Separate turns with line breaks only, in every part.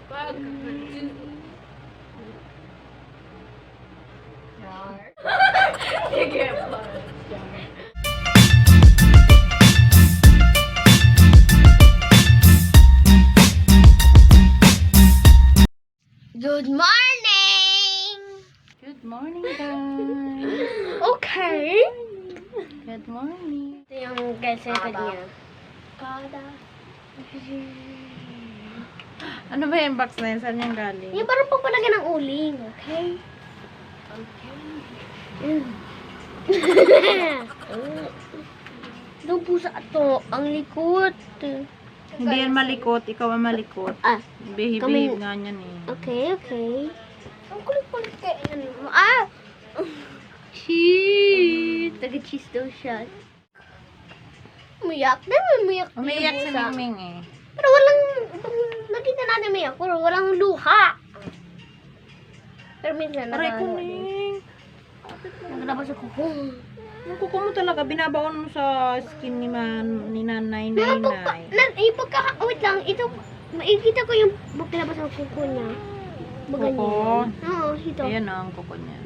Good morning!
Good morning, guys.
Okay.
Good morning.
Ito yung calceta niya. Kada.
Ano ba yung box na yun? Saan yung galing?
Yung parang papalagyan ng uling, okay? Daw pusa to, ang likot.
Hindi yan malikot. Ikaw ang malikot.
Ah,
Behave nga niyan eh.
okay. Ang kulit-kulit kayo. Ah! Cheese! Taga-cheese daw siya. Umiyak. Dahil umiyak.
Umiiyak si
pusa.
Mingming eh.
Pero walang, nakita natin umiyak, pero walang luha. Pero minsan,
Aray ko Ning.
nakalabas ako.
Yung kuko mo talaga, binabaon mo sa skin ni nanay, nanay.
Wait lang, ito, makikita ko yung pagkalabas ng kuko niya. Maganyan.
Kuko?
Oo, ito.
Ayan na ang kuko niya.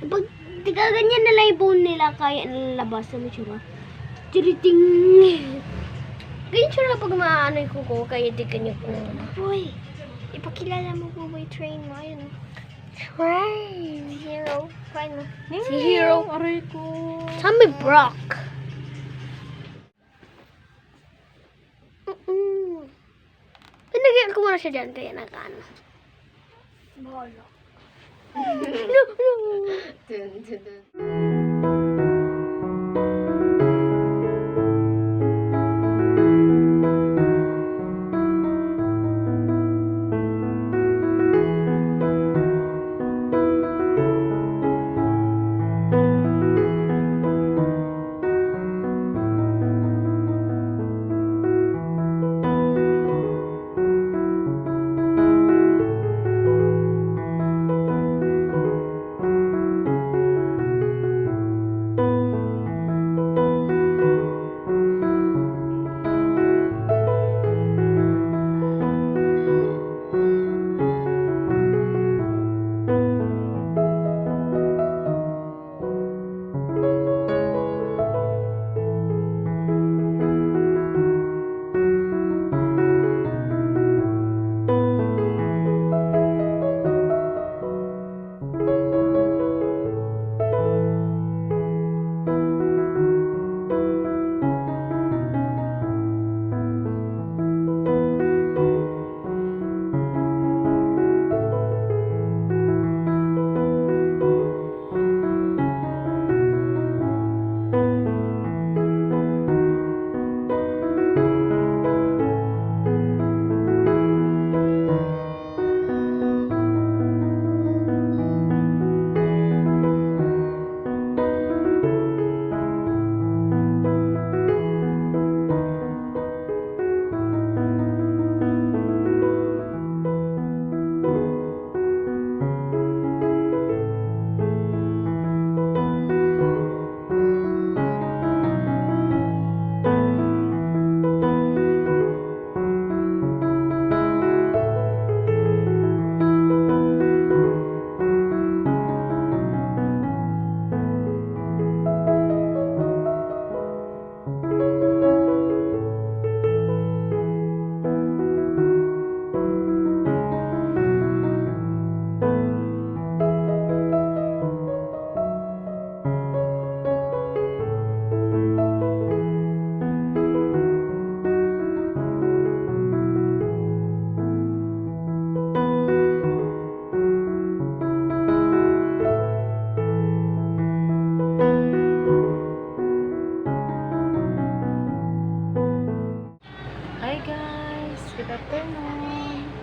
Pag tiga ganyan na laybone nila, kaya nalabas sa mitsura. Tiriting. Ganyan siya na pag maano yung kuko, kaya di kanya ko. Boy, ipakilala mo po ba yung train mo? Ayun. Train. Hero. Find mo. Si Hero.
Aray ko.
Tommy Brock. Pinagyan ko muna siya dyan, kaya nakaano. Bahala.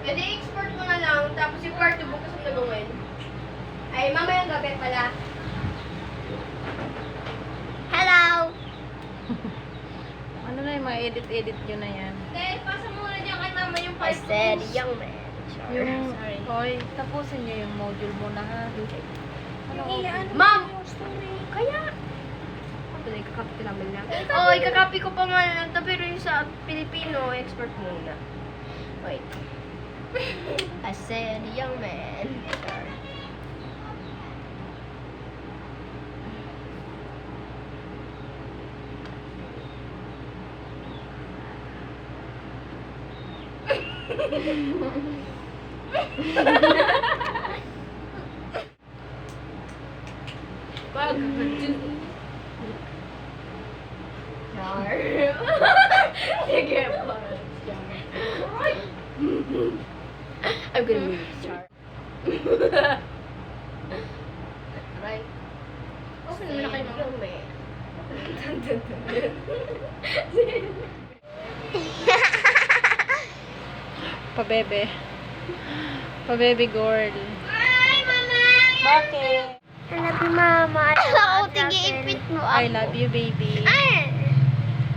Pwede export mo na lang, tapos yung part 2 bukas mo na gawin. Ay, mamayang gabi pala.
Hello!
Ano na yung mga edit-edit nyo na yan?
Dahil, pasa mo na dyan kay mama yung
I
part 2.
said young man.
Yung,
Sorry.
hoy, tapusin nyo yung module muna ha. Ano,
Ma'am! Kaya, ito na ikakapit namin lang. Oo, ikakopy ko pa nga lang. Pero yung sa Pilipino, export muna. Wait.
I said, young man.
Pag Char. Sige po.
I'm gonna move Char.
Right.
Okay
naman na kayo,
young man.
Pa-bebe. Pa-baby girl.
Hi, Mama!
Bakit?
I love you, Mama. Ako, tigi-ipit mo ako.
I love you, baby.
Ay!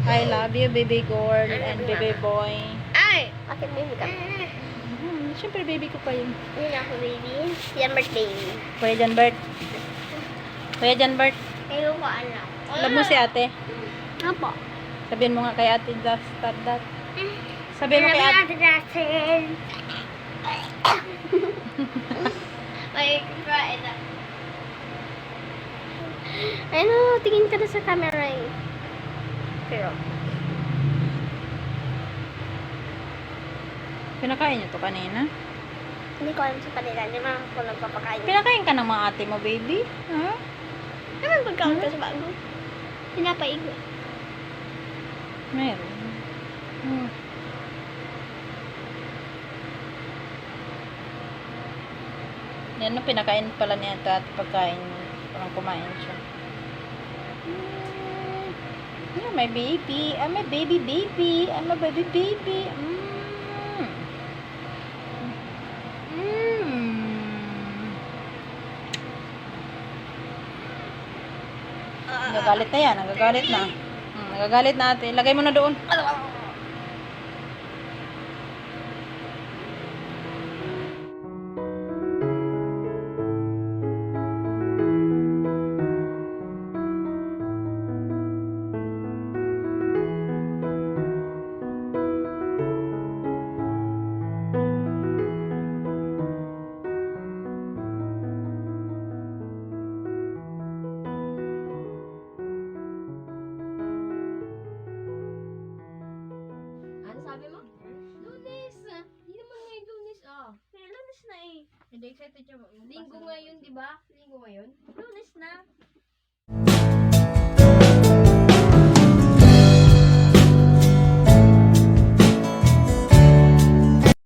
I love you, baby girl and baby boy.
Ay! Bakit may hikap?
Siyempre, baby ko pa yun.
Yun ako, baby. Yan, birthday.
Kuya John Bert. Kuya John Bert.
Ayaw ko, anak.
Love mo si ate.
Apo.
Sabihin mo nga kay ate that. Sabihin mo kay ate.
Ate Justin. May kukain na. Ano, tingin ka na sa camera eh. Pero,
Pinakain niyo to kanina?
hindi ko alam sa kanila. Hindi man ako nagpapakain.
Pinakain ka ng mga ate mo, baby? Ha?
Ano pagkaon ka sa bago? Pinapaig.
Meron. Hmm. Yan no, pinakain pala niya ito at pagkain. Parang kumain siya. Yeah, my baby. I'm a baby. I'm a baby. Nagagalit na yan. Nagagalit na. Nagagalit na ate. Lagay mo na doon.
Ano sabi mo? Lunes! Hindi naman ngayon Lunes ah.
Lunes na eh.
Hindi excited siya mo. Linggo ngayon, di ba? Linggo ngayon?
Lunes na.